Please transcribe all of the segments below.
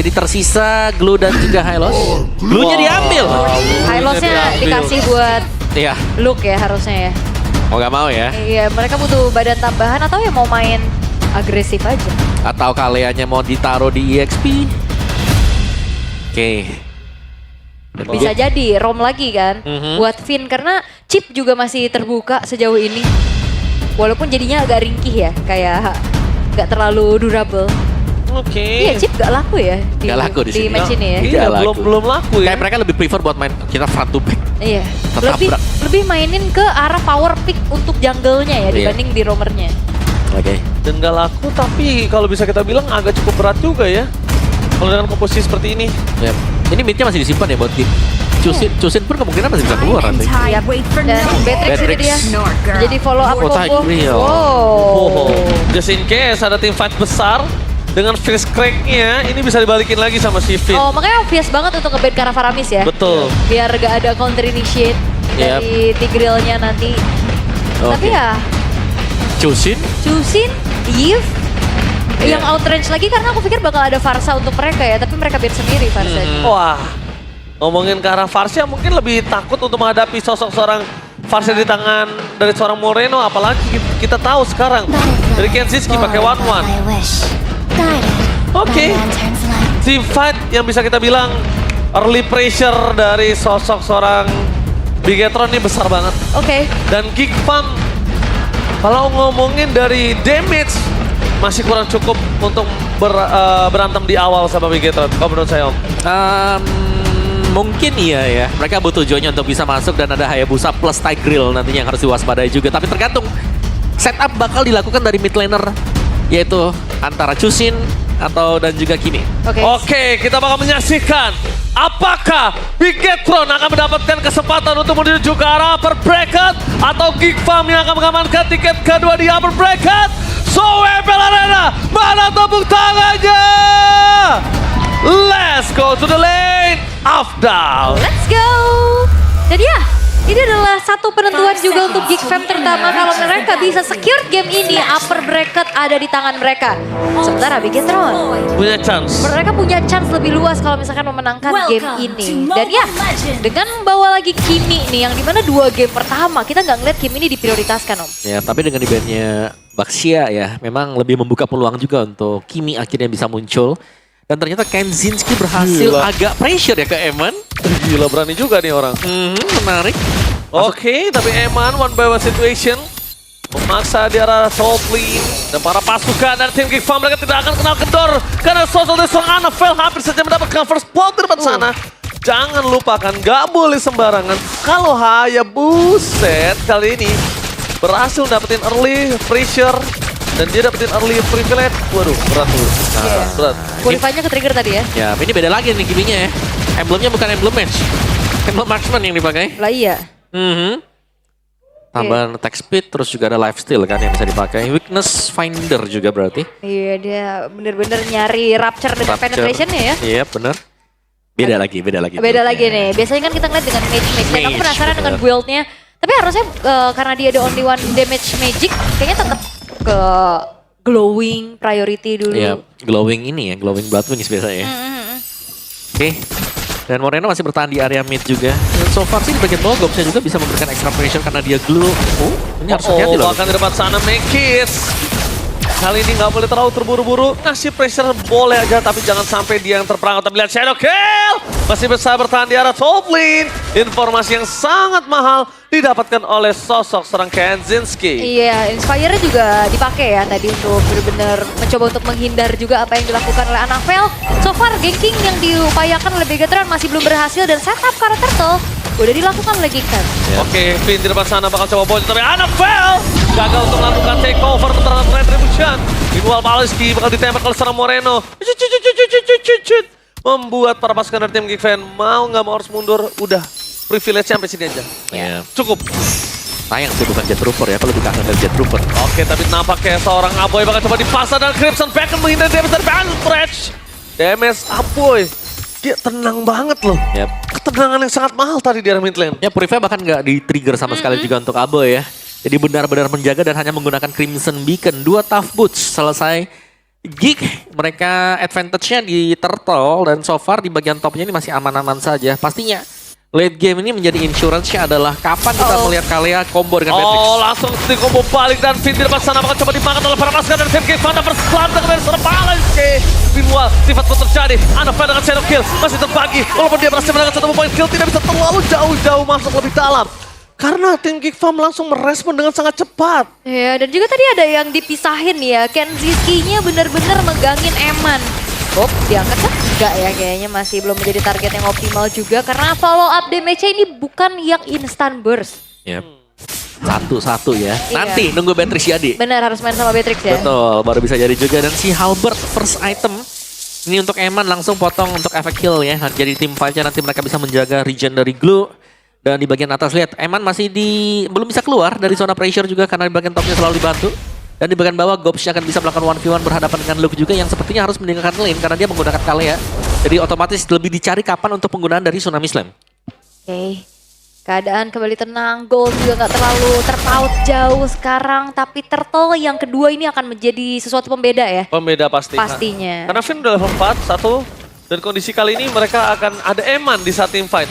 Jadi tersisa Glue dan juga Hylos. Glue-nya diambil. Hylosnya dikasih buat Iya. Luke ya harusnya ya. Mau gak mau ya. Iya, mereka butuh badan tambahan atau ya mau main agresif aja. Atau kaliannya mau ditaruh di EXP. Oke. Bisa jadi ROM lagi kan buat Finn karena chip juga masih terbuka sejauh ini. Walaupun jadinya agak ringkih ya, kayak gak terlalu durable. Oke. Iya, chip gak laku ya di, Gak laku di sini. match ini ya. Iya, Gak laku. belum laku ya. Kayak mereka lebih prefer buat main kita front to back. Iya, Ketabrak. lebih mainin ke arah power pick untuk jungle-nya ya Iya. dibanding di roamernya. Oke. Dan gak laku, tapi kalau bisa kita bilang agak cukup berat juga ya. Kalau dengan komposisi seperti ini. Yap. Ini midnya masih disimpan ya buat tim. Cusin pun kemungkinan masih bisa keluar nanti. Yap. Dan Beatrix itu dia jadi follow up Oh, combo. Tigreal. Oh, just in case ada tim fight besar dengan face crack-nya, ini bisa dibalikin lagi sama si Finn. Oh, makanya obvious banget untuk nge-ban Kara Faramis ya. Betul. Biar gak ada counter initiate dari Tigreal-nya nanti. Oke. Tapi ya, Cusin. Yves, yang outrange lagi karena aku pikir bakal ada Varsa untuk mereka ya, tapi mereka biar sendiri Varsa. Wah, ngomongin ke arah Varsha mungkin lebih takut untuk menghadapi sosok seorang Varsha di tangan dari seorang Moreno, apalagi kita tahu sekarang dari Kenzinski pakai 1-1. Oke. Team fight yang bisa kita bilang early pressure dari sosok seorang Bigetron ini besar banget. Oke. Dan Geek Farm kalau ngomongin dari damage masih kurang cukup untuk berantem di awal sama Bigetron. Kalau menurut saya Om. Mungkin iya ya. Mereka butuh Joy-nya untuk bisa masuk dan ada Hayabusa plus Tigreal nantinya yang harus diwaspadai juga. Tapi tergantung setup bakal dilakukan dari mid laner, yaitu antara Cusin atau dan juga Kimi. Oke, kita bakal menyaksikan apakah Bigetron akan mendapatkan kesempatan untuk menuju ke arah upper bracket atau Geek Farm yang akan mengamankan tiket kedua di upper bracket. So, WPL Arena, mana tepuk tangannya? Let's go to the lane, Afdal. Let's go. Jadi ya, ini adalah satu penentuan juga untuk Geek Fam, terutama kalau mereka bisa secure game ini, upper bracket ada di tangan mereka. Sementara Bigetron, Punya chance. mereka punya chance lebih luas kalau misalkan memenangkan game ini. Dan ya, dengan membawa lagi Kimi nih, yang dimana 2 game pertama, kita nggak ngeliat Kimi ini diprioritaskan Om. Ya, tapi dengan di-ban-nya Baxia ya, memang lebih membuka peluang juga untuk Kimi akhirnya bisa muncul. Dan ternyata Kenzinski berhasil Gila. agak pressure ya ke Eman. Gila, berani juga nih orang. Menarik. Oke, tapi Eman one by one situation memaksa di arah top lane dan para pasukan dari tim Geek Farm mereka tidak akan kenal kendor karena sosok dari seorang Anafel hampir saja mendapatkan first blood di depan sana. Jangan lupakan, gak boleh sembarangan. Kalau Hayabusa kali ini berhasil dapetin early pressure dan dia dapetin early privilege. Waduh, berat tuh. Berat. Qualify-nya ke-trigger tadi ya. Ya, ini beda lagi nih Kiminya ya. Emblemnya bukan emblem match. Emblem marksman yang dipakai. Lah iya. Tambahan attack speed, terus juga ada lifesteal kan yang bisa dipakai. Weakness finder juga berarti. Iya, dia bener-bener nyari rapture dengan penetration-nya ya. Iya, bener. Beda lagi. Beda lagi nih. Biasanya kan kita ngeliat dengan mage. Dan aku Mage, penasaran dengan bener. build-nya. Tapi harusnya karena dia ada only one damage magic, kayaknya tetap ke glowing priority dulu. Iya, glowing ini ya, glowing blood wings biasanya ya. Oke. Dan Moreno masih bertahan di area mid juga. Dan so far sih di bagian bawah Gobsnya juga bisa memberikan extra pressure karena dia glow. Oh, ini harus hati-hati loh. Bahkan di depan sana Mekis. Kali ini nggak boleh terlalu terburu-buru. Ngasih pressure boleh aja, tapi jangan sampai dia yang terperangkap. Tapi lihat Shadow Kill. Masih bisa bertahan di arah top lane. Informasi yang sangat mahal didapatkan oleh sosok seorang Kenzinski. Iya, Inspire-nya juga dipakai ya tadi untuk benar-benar mencoba untuk menghindar juga apa yang dilakukan oleh Anafel. So far, ganking yang diupayakan oleh Bigetron masih belum berhasil dan setup Kara Turtle udah dilakukan oleh Geekfam. Oke, Finn di depan sana bakal coba bounce, tapi Anafel gagal untuk melakukan takeover terhadap Retribution. Meanwhile, Baliski bakal ditembak oleh seorang Moreno. Membuat para pasukan dari tim Geekfam mau nggak mau harus mundur. Udah, privilege sampai sini aja. Iya. Cukup. Sayang sih bukan Jet Trooper ya, kalau lebih kangen dari Jet Trooper. Oke, tapi nampaknya seorang Aboy bakal coba dipaksa dan Crimson Beacon menghindari damage dari Bandstretch. Damage Aboy. Dia tenang banget loh. Yap. Ketenangan yang sangat mahal tadi di area mid lane. Ya, Purify bahkan nggak di-trigger sama sekali juga untuk Abo ya. Jadi benar-benar menjaga dan hanya menggunakan Crimson Beacon. 2 tough boots selesai. Geek mereka advantage-nya di Turtle dan so far di bagian topnya ini masih aman-aman saja. Pastinya late game ini menjadi insurance-nya adalah kapan kita melihat Kalea combo dengan Matrix. Oh, langsung di combo balik dan Finn di depan sana bakal coba dimakan oleh para pasukan dari tim Game Fanda Perslan dengan serang Balanske. Meanwhile, sifat pun terjadi. Anafel dengan shadow kill masih terbagi. Walaupun dia berhasil menangkan 1 point kill, tidak bisa terlalu jauh-jauh masuk lebih dalam. Karena tim Geek Farm langsung merespon dengan sangat cepat. Ya, dan juga tadi ada yang dipisahin ya. Kenziski-nya bener-bener megangin Eman. Oh, diangkat kan? Enggak ya, kayaknya masih belum menjadi target yang optimal juga. Karena follow up damage-nya ini bukan yang instant burst. Yep. Satu-satu ya. Iya. Nanti nunggu Beatrix jadi. Benar, harus main sama Beatrix ya. Betul, baru bisa jadi juga. Dan si Halbert first item. Ini untuk Eman langsung potong untuk efek kill ya. Jadi tim 5-nya nanti mereka bisa menjaga regen dari Glue. Dan di bagian atas lihat, Eman masih belum bisa keluar dari zona pressure juga karena di bagian topnya selalu dibantu. Dan di bagian bawah, Gobsnya akan bisa melakukan 1v1 berhadapan dengan Luke juga yang sepertinya harus meninggalkan lane karena dia menggunakan Kalea. Jadi otomatis lebih dicari kapan untuk penggunaan dari Tsunami Slam. Oke, keadaan kembali tenang. Gold juga nggak terlalu terpaut jauh sekarang. Tapi Turtle yang kedua ini akan menjadi sesuatu pembeda ya. Pembeda pasti. Pastinya. Karena Finn udah level 4, 1. Dan kondisi kali ini mereka akan ada Eman di saat team fight.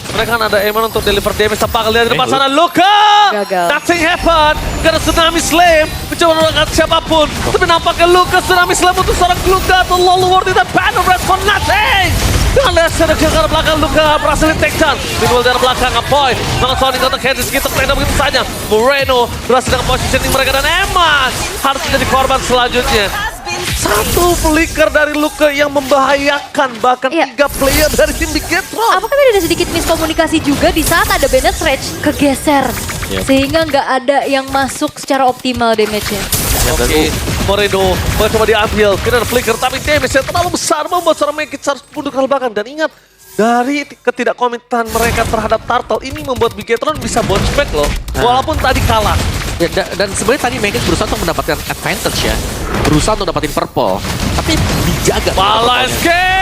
Mereka kan ada Eman untuk deliver damage. Tampaknya lihat di depan sana, Luka! Gagal. Nothing happened. Karena Tsunami Slam mencoba menolakkan siapapun. Tapi nampaknya Luka Tsunami Slam untuk seorang Luka atau Lolo Worthy dan Banner Respond nothing! Dengan lihat shadow kill ke arah belakang, Luka berhasil di-take down. Meanwhile dari belakang, Apoy mengesoni kontak Henry segitu terkena begitu saja. Moreno berhasil dengan positioning mereka dan Eman harus menjadi korban selanjutnya. Satu flicker dari Luka yang membahayakan bahkan Iya. 3 player dari tim Bigetron. Apakah ada sedikit miskomunikasi juga di saat ada Bennett Rage kegeser. Yep. Sehingga nggak ada yang masuk secara optimal damage-nya. Oke, Moreno mencoba diambil, tidak ada flicker tapi damage yang terlalu besar membuat seorang Mekits harus mundur ke belakang. Dan ingat, dari ketidakkomitan mereka terhadap Turtle ini membuat Bigetron bisa bounce back loh, walaupun tadi kalah. Ya, dan sebenarnya tadi Matrix berusaha untuk mendapatkan advantage ya. Berusaha untuk dapatin purple. Tapi dijaga. Balanske!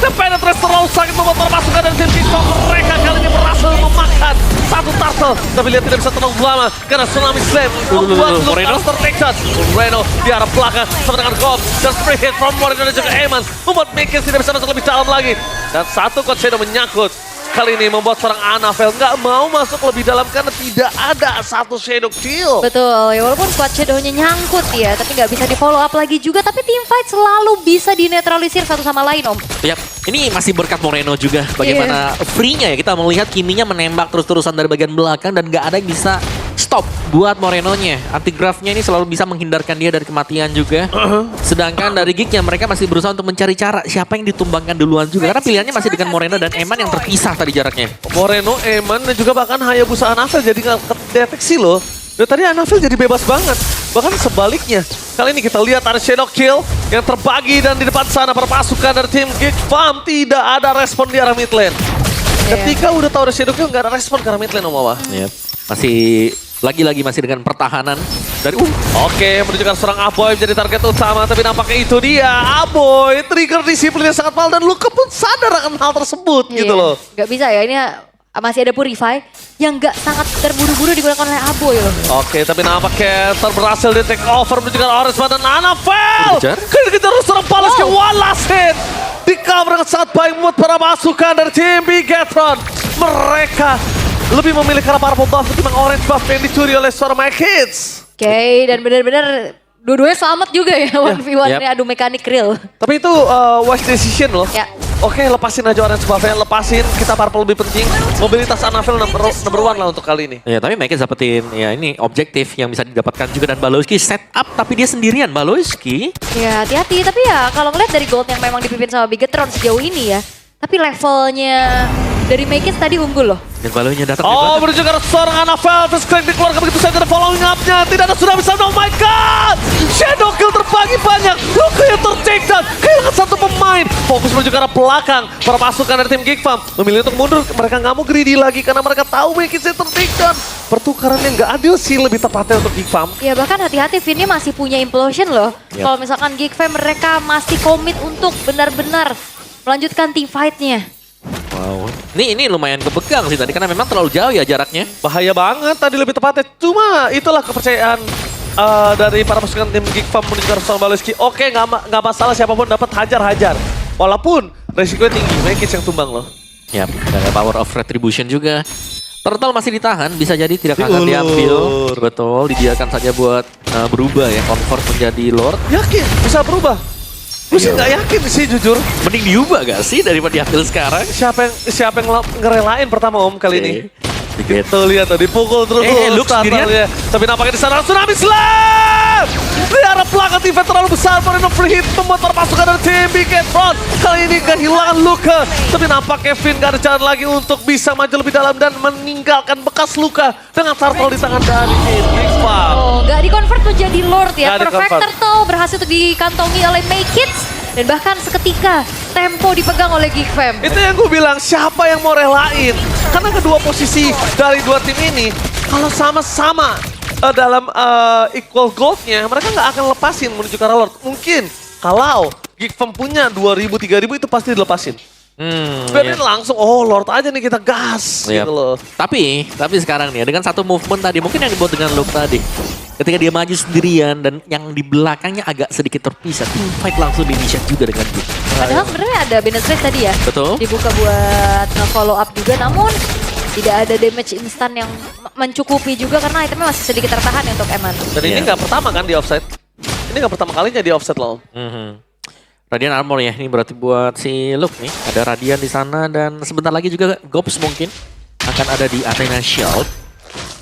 The Penetrates terlalu sakit membuat para pasukan dan tim Kickball mereka kali ini berhasil memakan satu Turtle. Tapi lihat tidak bisa terlalu lama karena Tsunami Slam membuat Moreno Lukas tertekan. Moreno di arah belakang sama dengan Gob. Dan spray hit from Moreno dan juga Eman membuat Mekins tidak bisa masuk lebih dalam lagi. Dan satu Coach Shadow menyangkut. Kali ini membuat seorang Anafel nggak mau masuk lebih dalam karena tidak ada satu Shadow kill. Betul, ya walaupun squad shadow-nya nyangkut ya, tapi nggak bisa di follow up lagi juga. Tapi team fight selalu bisa dinetralisir satu sama lain, Om. Yap, ini masih berkat Moreno juga. Bagaimana free-nya ya, kita melihat Kiminya menembak terus-terusan dari bagian belakang dan nggak ada yang bisa stop buat Moreno-nya. Anti-graph-nya ini selalu bisa menghindarkan dia dari kematian juga. Sedangkan dari Geek-nya mereka masih berusaha untuk mencari cara siapa yang ditumbangkan duluan juga. Karena pilihannya masih dengan Moreno dan Eman yang terpisah tadi jaraknya. Moreno, Eman, dan juga bahkan Hayabusa Anafel jadi nggak kedeteksi loh. Dan tadi Anafel jadi bebas banget. Bahkan sebaliknya. Kali ini kita lihat ada Shadow Kill yang terbagi dan di depan sana para pasukan dari tim Geek Farm tidak ada respon di arah mid lane. Ketika udah tahu ada Shadow Kill nggak ada respon ke arah mid lane, Om Awa. Yep. Masih lagi-lagi masih dengan pertahanan dari Oke, menunjukkan seorang Aboy menjadi target utama, tapi nampaknya itu dia. Aboy, trigger disiplinnya sangat mahal dan Luka pun sadar akan hal tersebut gitu loh. Nggak bisa ya, ini masih ada Purify yang nggak sangat terburu-buru digunakan oleh Aboy loh. Oke, tapi nampaknya berhasil di take over menunjukkan Orange dan Anafel. Kejar seorang balas ke one last hit. Di cover dengan sangat baik buat para pasukan dari tim Bigetron. Mereka lebih memilih karena para pembuff ketimbang Orange buff yang dicuri oleh seorang Mekits. Oke, dan benar-benar dua-duanya selamat juga ya 1v1-nya adu mekanik real. Tapi itu wise decision loh. Ya. Oke, lepasin aja Orange buff-nya, lepasin. Kita purple lebih penting. Mobilitas Anafel number one lah untuk kali ini. Ya, tapi Mekins dapetin ya ini objektif yang bisa didapatkan juga dan Balowski set up tapi dia sendirian Balowski. Ya hati-hati, tapi ya kalau ngeliat dari gold yang memang dipimpin sama Bigetron sejauh ini ya. Tapi levelnya dari Mekins tadi unggul loh. Dan Balownya datang Oh, menuju ke seorang Anafel. Terus Clank dikeluarkan begitu saja ada following up-nya. Tidak ada Tsunami Slam. Oh my god! Shadow kill terbagi banyak. Luka yang ter-take down. Kehilangan satu pemain. Fokus menuju ke arah belakang. Para pasukan dari tim Geek Farm memilih untuk mundur. Mereka nggak mau greedy lagi karena mereka tahu Mekins yang ter-take down. Pertukaran yang nggak adil sih lebih tepatnya untuk Geek Farm. Ya bahkan hati-hati Vinny masih punya implosion loh. Yep. Kalau misalkan Geek Fam mereka masih komit untuk benar-benar melanjutkan team fight-nya. Wow. Ini lumayan kepegang sih tadi karena memang terlalu jauh ya jaraknya. Bahaya banget tadi lebih tepatnya. Cuma itulah kepercayaan dari para pasukan tim Geek Farm menuju ke arah Sound Baleski. Oke, nggak masalah siapapun dapat hajar-hajar. Walaupun resikonya tinggi, Mekits yang tumbang loh. Ya, ada power of retribution juga. Turtle masih ditahan, bisa jadi tidak akan diambil. Betul, dibiarkan saja buat berubah ya, convert menjadi Lord. Yakin bisa berubah? Gue sih nggak yakin sih jujur. Mending diubah gak sih daripada diambil sekarang? Siapa yang ngerelain pertama Om kali ini? Dikit. Tuh lihat tuh dipukul terus. Lux sendirian. ya. Tapi nampaknya di sana Tsunami Slam! Di arah belakang event terlalu besar. Moreno free hit membuat para pasukan dari tim Bigetron. Kali ini kehilangan luka. Tapi nampak Kevin gak ada jalan lagi untuk bisa maju lebih dalam dan meninggalkan bekas luka dengan turtle di tangan dari tim Big Farm. Oh, nggak di-convert menjadi Lord ya. Nggak Perfect di-convert. Turtle berhasil untuk dikantongi oleh Mekits. Dan bahkan seketika tempo dipegang oleh Geek Fam. Itu yang gue bilang, siapa yang mau relain? Karena kedua posisi dari dua tim ini, kalau sama-sama dalam equal gold-nya, mereka nggak akan lepasin menuju ke arah Lord. Mungkin kalau Geek Fam punya 2.000, 3.000 itu pasti dilepasin. Biarin langsung, oh Lord aja nih kita gas Yep. gitu loh. Tapi sekarang nih dengan satu movement tadi, mungkin yang dibuat dengan Luke tadi. Ketika dia maju sendirian dan yang di belakangnya agak sedikit terpisah, team fight langsung di-initiate juga dengan dia. Padahal sebenarnya ada Bennett Race tadi ya. Betul. Dibuka buat nge-follow up juga, namun tidak ada damage instan yang mencukupi juga karena itemnya masih sedikit tertahan ya untuk Eman. Dan ini Iya. nggak pertama kan di offside. Ini nggak pertama kalinya di offside loh. Radiant Armor ya, ini berarti buat si Luke nih. Ada Radiant di sana dan sebentar lagi juga Gops mungkin akan ada di Athena Shield.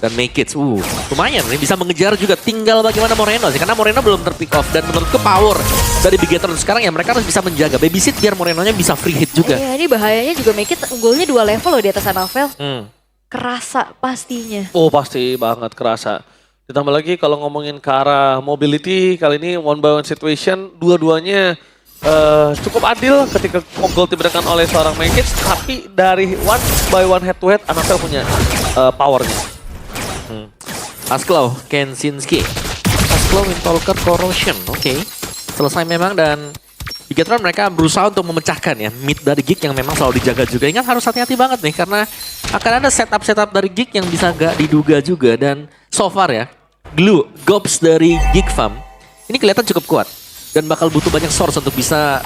Dan Mekits, lumayan nih bisa mengejar juga. Tinggal bagaimana Moreno sih, karena Moreno belum terpick off. Dan menurutku power dari Bigetron sekarang ya mereka harus bisa menjaga babysit biar Morenonya bisa free hit juga. Iya, ini bahayanya juga Mekits unggulnya 2 level loh di atas Anavel. Kerasa pastinya. Oh pasti banget kerasa. Ditambah lagi kalau ngomongin ke arah mobility, kali ini one by one situation, dua-duanya cukup adil ketika goal diberikan oleh seorang Mekits. Tapi dari one by one head to head, Anavel punya powernya. Askelaw, Kensinski. Askelaw, Windtalker, Corrosion. Oke. Selesai memang dan Bigetron mereka berusaha untuk memecahkan ya mid dari Geek yang memang selalu dijaga juga. Ingat harus hati-hati banget nih karena akan ada setup-setup dari Geek yang bisa gak diduga juga. Dan so far ya, Gops dari Geek Farm ini kelihatan cukup kuat. Dan bakal butuh banyak source untuk bisa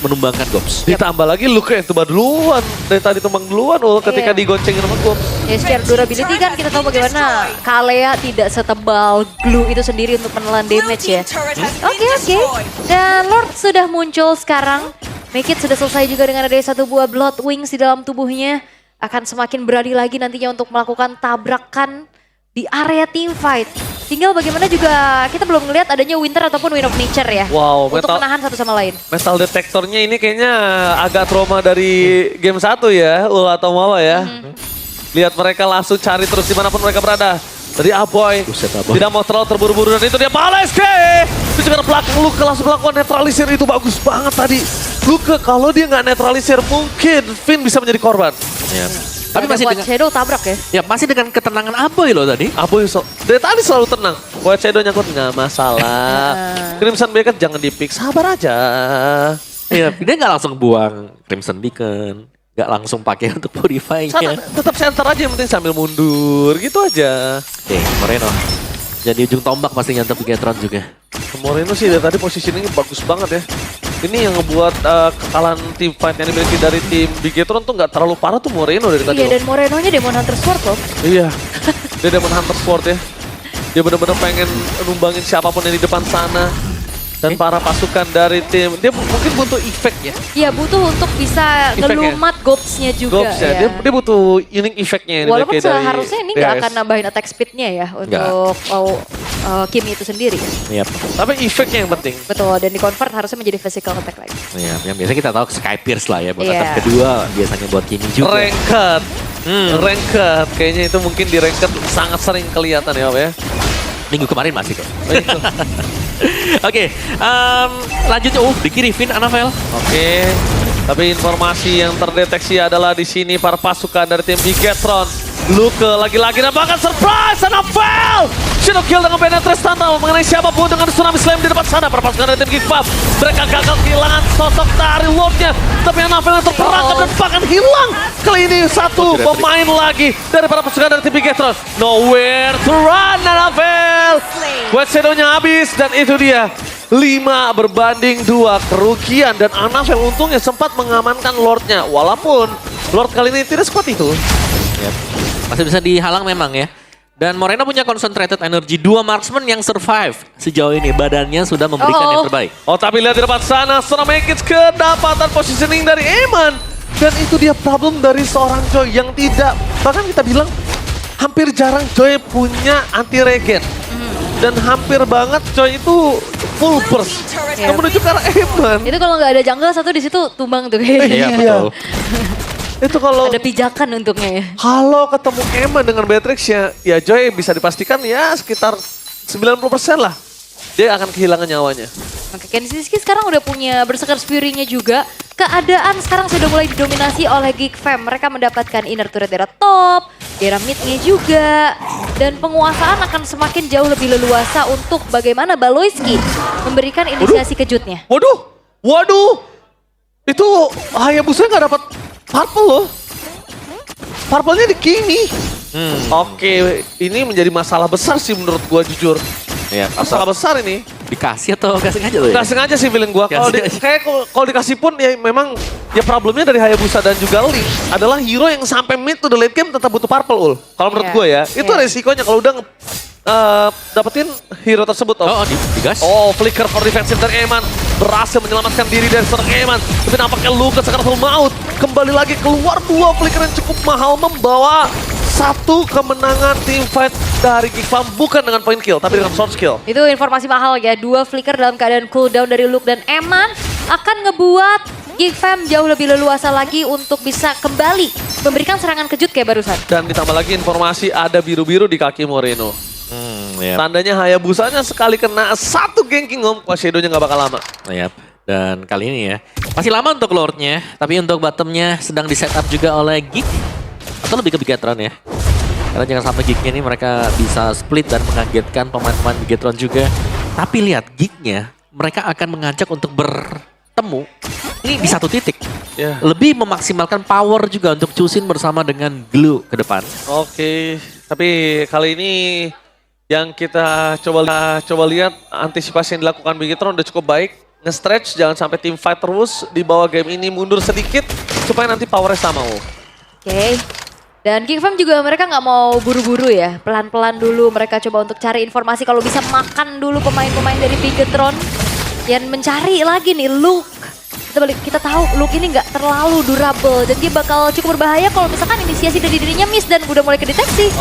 menumbangkan Gops. Ditambah lagi Luka yang tumbang duluan. Dari tadi tumbang duluan ketika digoncengin sama Gops. Ya secara durability kan kita tahu bagaimana Kalea tidak setebal glue itu sendiri untuk menelan damage ya. Oke. Dan Lord sudah muncul sekarang. Mekits sudah selesai juga dengan ada satu buah Blood Wings di dalam tubuhnya. Akan semakin berani lagi nantinya untuk melakukan tabrakan di area team fight. Tinggal bagaimana juga kita belum ngelihat adanya Winter ataupun Wind of Nature ya. Wow, untuk menahan satu sama lain. Metal detektornya ini kayaknya agak trauma dari game 1 ya, Ul atau Mawa ya. Lihat mereka langsung cari terus dimanapun mereka berada. Dari Aboy, Buset, Aboy. tidak mau terlalu terburu-buru dan itu dia Baleski. Itu juga belakang Luka langsung melakukan netralisir, itu bagus banget tadi. Luka kalau dia nggak netralisir mungkin Finn bisa menjadi korban. Ya. Tapi masih White dengan, Shadow tabrak ya. ya masih dengan ketenangan Aboy loh tadi. Aboy dari tadi selalu tenang. White Shadow nyangkut nggak masalah. Crimson Beacon jangan di-pick, sabar aja. Iya, dia nggak langsung buang Crimson Beacon, nggak langsung pakai untuk purify-nya. Tetap center aja yang penting sambil mundur gitu aja. Oke, Moreno. Jadi ujung tombak pastinya untuk Bigetron juga. Moreno sih dari tadi positioningnya bagus banget ya. Ini yang ngebuat kekalahan tim fight yang dimiliki dari tim Bigetron tuh nggak terlalu parah tuh Moreno dari tadi. Iya, dan Morenonya Demon Hunter Sword loh. Iya, dia Demon Hunter Sword ya. Dia benar-benar pengen numbangin siapapun yang di depan sana. Dan para pasukan dari tim, dia mungkin butuh efek ya. Iya, butuh untuk bisa Efeknya. ngelumat Gops-nya juga Gops ya. Dia butuh unique efeknya yang Walaupun dimiliki dari seharusnya ini nggak DHS. akan nambahin attack speed-nya ya untuk Kimi itu sendiri. Iya. Tapi efeknya yang penting. Betul, dan di-convert harusnya menjadi physical attack lagi. Iya, yang biasa kita tahu Sky Pierce lah ya buat Iya. attack kedua, biasanya buat Kimi juga. Ranked. Ranked. Kayaknya itu mungkin di ranked sangat sering kelihatan ya, Om ya. Minggu kemarin masih kok. Oke, lanjutnya Diki Rivin, Anavel. Oke. Tapi informasi yang terdeteksi adalah di sini para pasukan dari tim Bigetron. Luka lagi-lagi nampaknya surprise Anavel Shadow Kill dengan Penetrace tanpa mengenai siapapun dengan Tsunami Slam di depan sana. Para pasukan dari tim Geek Fam. Mereka gagal kehilangan sosok dari Lordnya. Tapi Anavel yang terperangkap dan bahkan hilang. Kali ini satu pemain lagi dari para pasukan dari tim Bigetron. Nowhere to run Anavel. Buat Shadow-nya habis dan itu dia. 5 berbanding 2 kerugian dan Anavel untungnya sempat mengamankan Lordnya. Walaupun Lord kali ini tidak sekuat itu. Yep. Masih bisa dihalang memang ya. Dan Moreno punya concentrated energy, 2 marksman yang survive sejauh ini. Badannya sudah memberikan yang terbaik. Oh tapi lihat di depan sana, Sonomekits kedapatan positioning dari Eman. Dan itu dia problem dari seorang Joy yang tidak, bahkan kita bilang hampir jarang Joy punya anti-regen. Dan hampir banget Joy itu full burst. Yang menuju ke arah Eman. Itu kalau nggak ada jungle satu di situ tumbang tuh kayaknya. Iya betul. Itu kalau Ada pijakan untungnya ya. kalau ketemu Eman dengan Beatrix ya Joy bisa dipastikan ya sekitar 90% lah. Dia akan kehilangan nyawanya. Oke, Kensiski sekarang udah punya Berserker Fury-nya juga. Keadaan sekarang sudah mulai didominasi oleh Geek Fam. Mereka mendapatkan inner turret daerah top, daerah mid-nya juga. Dan penguasaan akan semakin jauh lebih leluasa untuk bagaimana Baloyski memberikan inisiasi kejutnya. Waduh. Itu Hayabusa nggak dapat purple loh. Purple-nya di Kimi. Oke, ini menjadi masalah besar sih menurut gua jujur. Iya, Masalah besar ini. dikasih atau gak sengaja tuh ya? Gak sengaja sih feeling gua. Kalau Gak sengaja. kayak kalau dikasih pun ya memang ya problemnya dari Hayabusa dan juga Lee adalah hero yang sampai mid to the late game tetap butuh purple ul. Kalau menurut Iya. gua ya, itu Iya. resikonya kalau udah dapetin hero tersebut. Oh, digas. Oh, flicker for defensive dari Eman. Berhasil menyelamatkan diri dari seorang Eman. Tapi nampaknya Lucas sekarang full maut. Kembali lagi keluar 2 flicker yang cukup mahal membawa 1 kemenangan team fight dari Geek Fam. Bukan dengan point kill, tapi dengan source kill. Itu informasi mahal ya. 2 flicker dalam keadaan cooldown dari Luke dan Eman akan ngebuat Geek Fam jauh lebih leluasa lagi untuk bisa kembali memberikan serangan kejut kayak barusan. Dan ditambah lagi informasi ada biru-biru di kaki Moreno. Yep. Tandanya Hayabusanya sekali kena 1 ganking om, Shadow-nya nggak bakal lama. Yep. Dan kali ini ya, masih lama untuk Lordnya, tapi untuk bottomnya sedang di setup juga oleh Geek. Atau lebih ke Bigetron ya. Karena jangan sampai Geeknya ini mereka bisa split dan mengagetkan pemain-pemain Bigetron juga. Tapi lihat Geeknya, mereka akan mengajak untuk bertemu. Ini di satu titik. Ya. Lebih memaksimalkan power juga untuk Chusin bersama dengan Glue ke depan. Oke, tapi kali ini yang kita coba lihat antisipasi yang dilakukan Bigetron udah cukup baik. Nge-stretch, jangan sampai tim fight terus di bawah game ini mundur sedikit supaya nanti powernya sama. Oke. Dan Geek Fam juga mereka nggak mau buru-buru ya. Pelan-pelan dulu mereka coba untuk cari informasi kalau bisa makan dulu pemain-pemain dari Bigetron. Dan mencari lagi nih Luke. Kita tahu Luke ini nggak terlalu durable dan dia bakal cukup berbahaya kalau misalkan inisiasi dari dirinya miss dan udah mulai kedeteksi.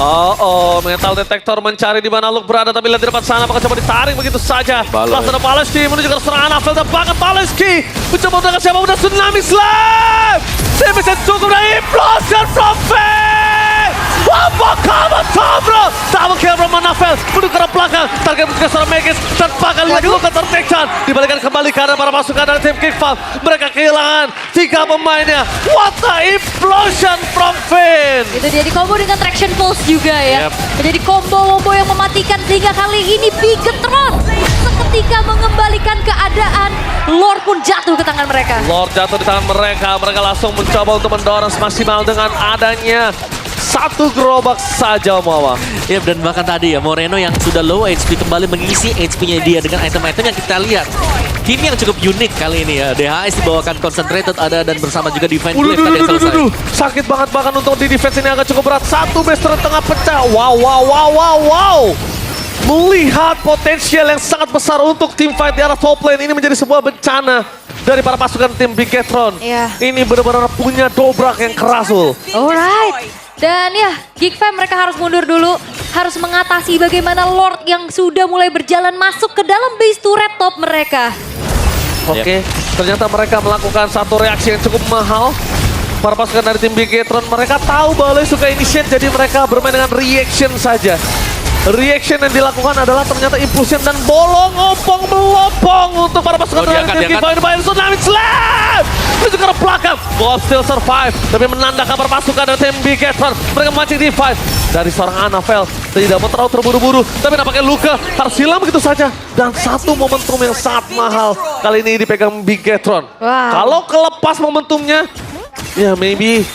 Metal detector mencari di mana Luke berada, tapi lihat di depan sana apakah coba ditarik begitu saja. Baloi. Langsung ada Paleski menuju ke serangan Anavel dan bahkan Paleski mencoba untuk siapa udah Tsunami Slam. Dia bisa cukup dari implosion from Fate. Apakah Tabro? Double kill from Anavel menuju ke arah belakang. Target menuju ke seorang Megis dan bahkan lagi Luke tertekan. Dibalikan kembali karena para pasukan dari tim Geek Fam. Mereka kehilangan 3 pemainnya. What the implosion from Fate. Itu dia di combo dengan traction pulse juga ya. Yep. Jadi combo-combo yang mematikan sehingga kali ini Bigetron seketika mengembalikan keadaan. Lord pun jatuh ke tangan mereka. Lord jatuh di tangan mereka. Mereka langsung mencoba untuk mendorong semaksimal dengan adanya 1 gerobak saja Mawa. Ya dan bahkan tadi ya Moreno yang sudah low HP kembali mengisi HP-nya dia dengan item-item yang kita lihat. Tim yang cukup unik kali ini ya. DHS dibawakan concentrated ada dan bersama juga Divine Glaive tadi yang selesai. Sakit banget bahkan untuk di defense ini agak cukup berat. 1 base turret tengah pecah. Wow. Melihat potensial yang sangat besar untuk tim fight di arah top lane ini menjadi sebuah bencana dari para pasukan tim Bigetron. Iya. Ini benar-benar punya dobrak yang keras ul. Alright. Dan ya, Geek Fam mereka harus mundur dulu. Harus mengatasi bagaimana Lord yang sudah mulai berjalan masuk ke dalam base turret top mereka. Oke, ternyata mereka melakukan satu reaksi yang cukup mahal. Para pasukan dari tim Bigetron, mereka tahu bahwa suka initiate, jadi mereka bermain dengan reaction saja. Reaction yang dilakukan adalah ternyata impulsion dan bolong opong melopong untuk para pasukan dari tim Geek Fam. Tsunami Slam! Menuju ke arah belakang. Ghost still survive, tapi menandakan para pasukan dari tim Bigetron. Mereka memancing divide. dari seorang Anavel. Tidak mau terlalu terburu-buru, tapi nampaknya Luka harus hilang begitu saja. Dan satu momentum yang sangat mahal kali ini dipegang Bigetron. Wow. Kalau kelepas momentumnya, ya maybe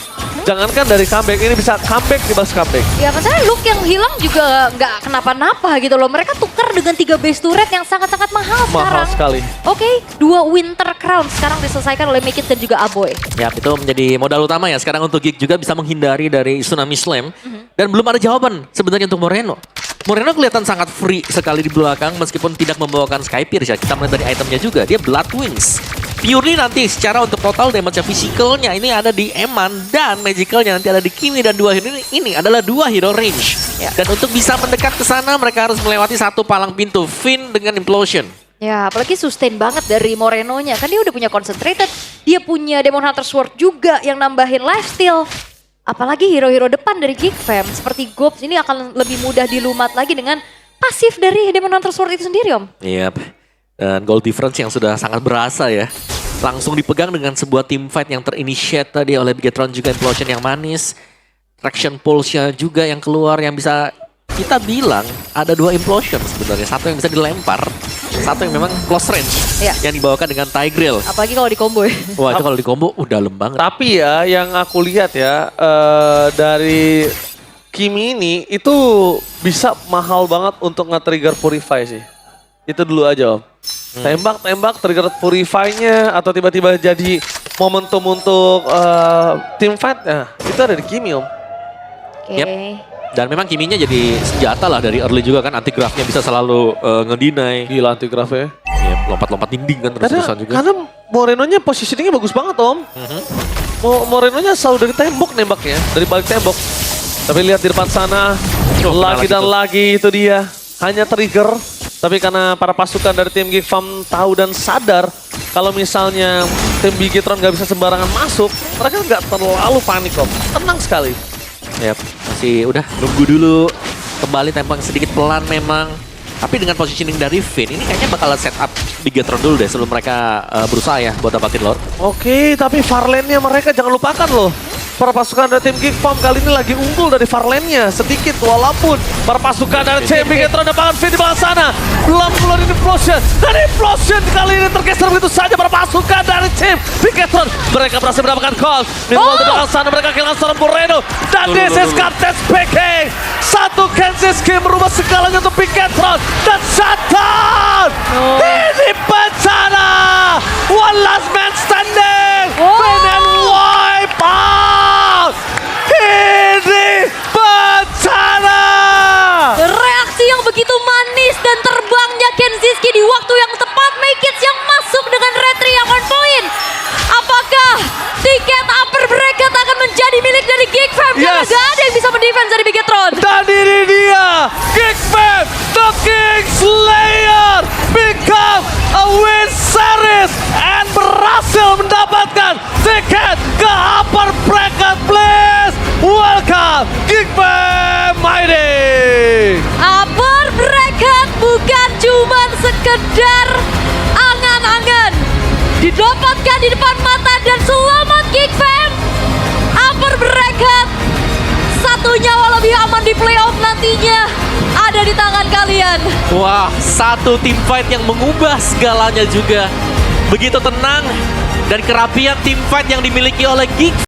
jangankan dari comeback, ini bisa comeback dibahas comeback. Ya masalahnya Luke yang hilang juga nggak kenapa-napa gitu loh. Mereka tukar dengan 3 base turret yang sangat-sangat mahal sekarang. Mahal sekali. Oke, 2 Winter Crown sekarang diselesaikan oleh Mikit dan juga Aboy. Ya, itu menjadi modal utama ya sekarang untuk Geek juga bisa menghindari dari Tsunami Slam. Dan belum ada jawaban sebenarnya untuk Moreno. Moreno kelihatan sangat free sekali di belakang meskipun tidak membawakan Sky Pierce ya. Kita melihat dari itemnya juga, dia Blood Wings. Purely nanti secara untuk total damage physicalnya ini ada di Eman dan magicalnya nanti ada di Kimi dan 2 hero ini adalah 2 hero range. Ya. Dan untuk bisa mendekat ke sana mereka harus melewati satu palang pintu Finn dengan Implosion. Ya, apalagi sustain banget dari Moreno-nya. Kan dia udah punya Concentrated, dia punya Demon Hunter Sword juga yang nambahin lifesteal. Apalagi hero-hero depan dari Geek Fam seperti Gobs ini akan lebih mudah dilumat lagi dengan pasif dari Demon Hunter Sword itu sendiri, Om. Yep. Dan goal difference yang sudah sangat berasa ya. Langsung dipegang dengan sebuah team fight yang terinitiate tadi oleh Bigetron juga Implosion yang manis. Traction Pulse-nya juga yang keluar yang bisa kita bilang ada 2 Implosion sebenarnya. Satu yang bisa dilempar, satu yang memang close range. Ya. Yang dibawakan dengan Tigreal. Apalagi kalau di combo ya. Wah itu kalau di combo dalam banget. Tapi ya yang aku lihat ya dari Kimi ini itu bisa mahal banget untuk nge-trigger Purify sih. Itu dulu aja Om. Tembak-tembak trigger Purify-nya atau tiba-tiba jadi momentum untuk team fight. Nah, itu ada di Kimi Om. Oke. Yep. Dan memang Kiminya jadi senjata lah dari early juga kan. Anti-graph-nya bisa selalu ngedeny. Gila anti-graph ya. Yep, lompat-lompat dinding kan terus-terusan juga. Karena Moreno-nya positioningnya bagus banget Om. Moreno-nya selalu dari tembok nembaknya, dari balik tembok. Tapi lihat di depan sana, lagi dan lagi itu dia. Hanya trigger, tapi karena para pasukan dari tim Geek Farm tahu dan sadar kalau misalnya tim Bigetron nggak bisa sembarangan masuk, mereka nggak terlalu panik Om. Tenang sekali. Yap, masih udah nunggu dulu. Kembali tempang sedikit pelan memang. Tapi dengan positioning dari Finn, ini kayaknya bakal setup Bigetron dulu deh sebelum mereka berusaha ya buat dapatin Lord. Oke, tapi Farlane-nya mereka jangan lupakan loh. Para pasukan dari tim Geek Farm kali ini lagi unggul dari Farlane-nya sedikit walaupun para pasukan dari tim Bigetron dapatkan Finn di belakang sana. Belum keluar ini Implosion. Dan Implosion kali ini tergeser begitu saja para pasukan dari tim Bigetron. Mereka berhasil mendapatkan call. Meanwhile di belakang sana mereka kehilangan seorang Moreno. Dan this is Captain speaking. Satu Kenziski merubah segalanya untuk Bigetron. Dan shutdown. Ini bencana. One last man standing. Finn and wipe out. Ini bencana. Reaksi yang begitu manis dan terbangnya Kenziski di waktu yang tepat. Makits yang masuk dengan retri yang on point. Apakah tiket upper bracket akan menjadi milik dari Geek Fam? Karena Yes. gak ada yang bisa mendefense dari Bigetron. Dan ini dia, Geek Fam, The King Slayer, become a win series and berhasil mendapatkan tiket ke upper bracket, please. Welcome, Geek Fam Mighty. Upper bracket bukan cuma sekedar angan-angan. Didapatkan di depan mata dan selamat Geek Fam. Upper bracket. Satu nyawa lebih aman di playoff nantinya ada di tangan kalian. Wah, satu team fight yang mengubah segalanya juga. Begitu tenang dan kerapian team fight yang dimiliki oleh Geek